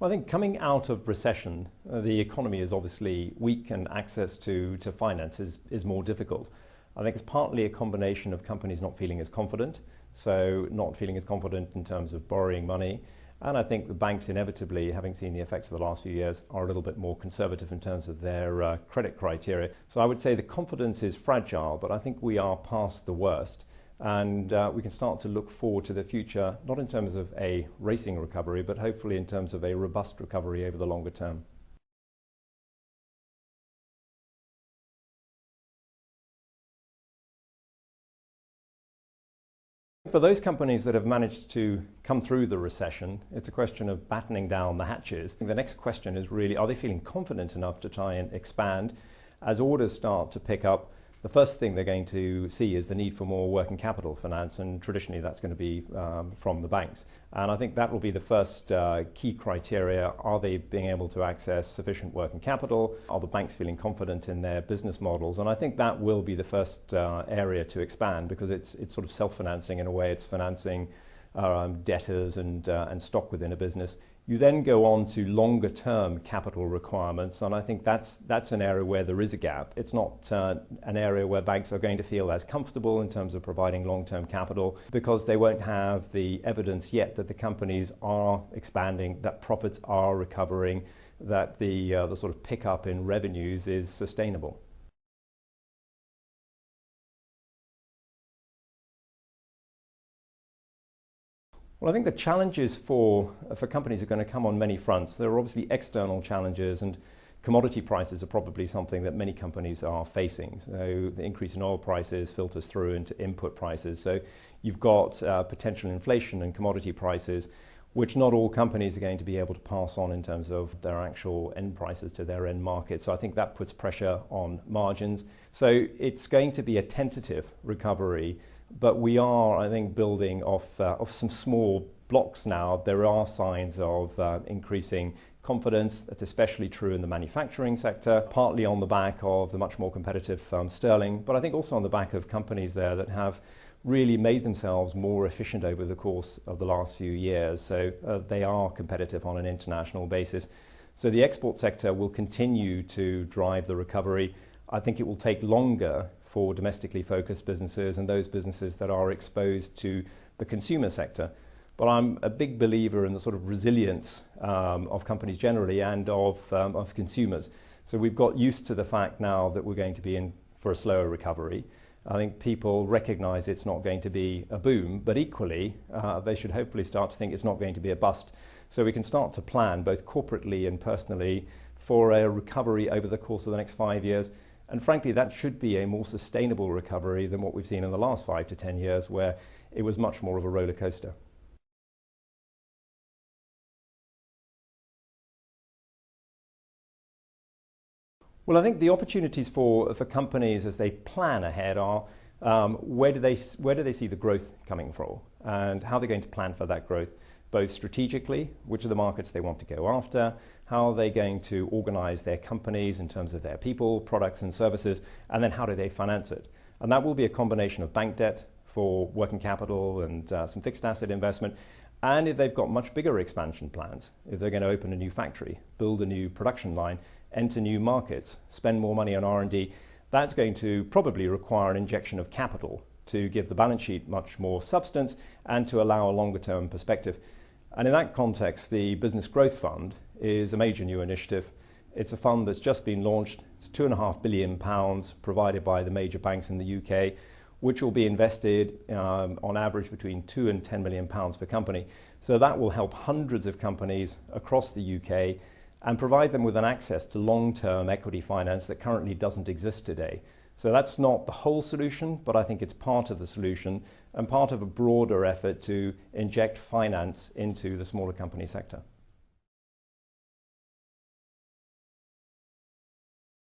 Well, I think coming out of recession, the economy is obviously weak and access to finance is more difficult. I think it's partly a combination of companies not feeling as confident, so not feeling as confident in terms of borrowing money. And I think the banks inevitably, having seen the effects of the last few years, are a little bit more conservative in terms of their credit criteria. So I would say the confidence is fragile, but I think we are past the worst. And we can start to look forward to the future, not in terms of a racing recovery, but hopefully in terms of a robust recovery over the longer term. For those companies that have managed to come through the recession, it's a question of battening down the hatches. The next question is really, are they feeling confident enough to try and expand? As orders start to pick up, the first thing they're going to see is the need for more working capital finance, and traditionally that's going to be from the banks. And I think that will be the first key criteria. Are they being able to access sufficient working capital? Are the banks feeling confident in their business models? And I think that will be the first area to expand, because it's sort of self-financing in a way. It's financing debtors and stock within a business. You then go on to longer term capital requirements, and I think that's an area where there is a gap. It's not an area where banks are going to feel as comfortable in terms of providing long-term capital, because they won't have the evidence yet that the companies are expanding, that profits are recovering, that the sort of pickup in revenues is sustainable. Well, I think the challenges for companies are going to come on many fronts. There are obviously external challenges, and commodity prices are probably something that many companies are facing. So the increase in oil prices filters through into input prices. So you've got potential inflation and commodity prices, which not all companies are going to be able to pass on in terms of their actual end prices to their end market. So I think that puts pressure on margins. So it's going to be a tentative recovery. But we are, I think, building off some small blocks now. There are signs of increasing confidence. That's especially true in the manufacturing sector, partly on the back of the much more competitive sterling, but I think also on the back of companies there that have really made themselves more efficient over the course of the last few years. So they are competitive on an international basis. So the export sector will continue to drive the recovery. I think it will take longer for domestically focused businesses and those businesses that are exposed to the consumer sector. But I'm a big believer in the sort of resilience of companies generally and of consumers. So we've got used to the fact now that we're going to be in for a slower recovery. I think people recognize it's not going to be a boom, but equally they should hopefully start to think it's not going to be a bust. So we can start to plan both corporately and personally for a recovery over the course of the next 5 years. And frankly, that should be a more sustainable recovery than what we've seen in the last 5 to 10 years, where it was much more of a roller coaster. Well, I think the opportunities for companies as they plan ahead are where do they see the growth coming from, and how they're going to plan for that growth, both strategically, which are the markets they want to go after, how are they going to organize their companies in terms of their people, products and services, and then how do they finance it. And that will be a combination of bank debt for working capital and some fixed asset investment. And if they've got much bigger expansion plans, if they're going to open a new factory, build a new production line, enter new markets, spend more money on R&D, that's going to probably require an injection of capital to give the balance sheet much more substance and to allow a longer term perspective. And in that context, the Business Growth Fund is a major new initiative. It's a fund that's just been launched. It's £2.5 billion provided by the major banks in the UK, which will be invested on average between £2 and £10 million per company. So that will help hundreds of companies across the UK and provide them with an access to long-term equity finance that currently doesn't exist today. So that's not the whole solution, but I think it's part of the solution and part of a broader effort to inject finance into the smaller company sector.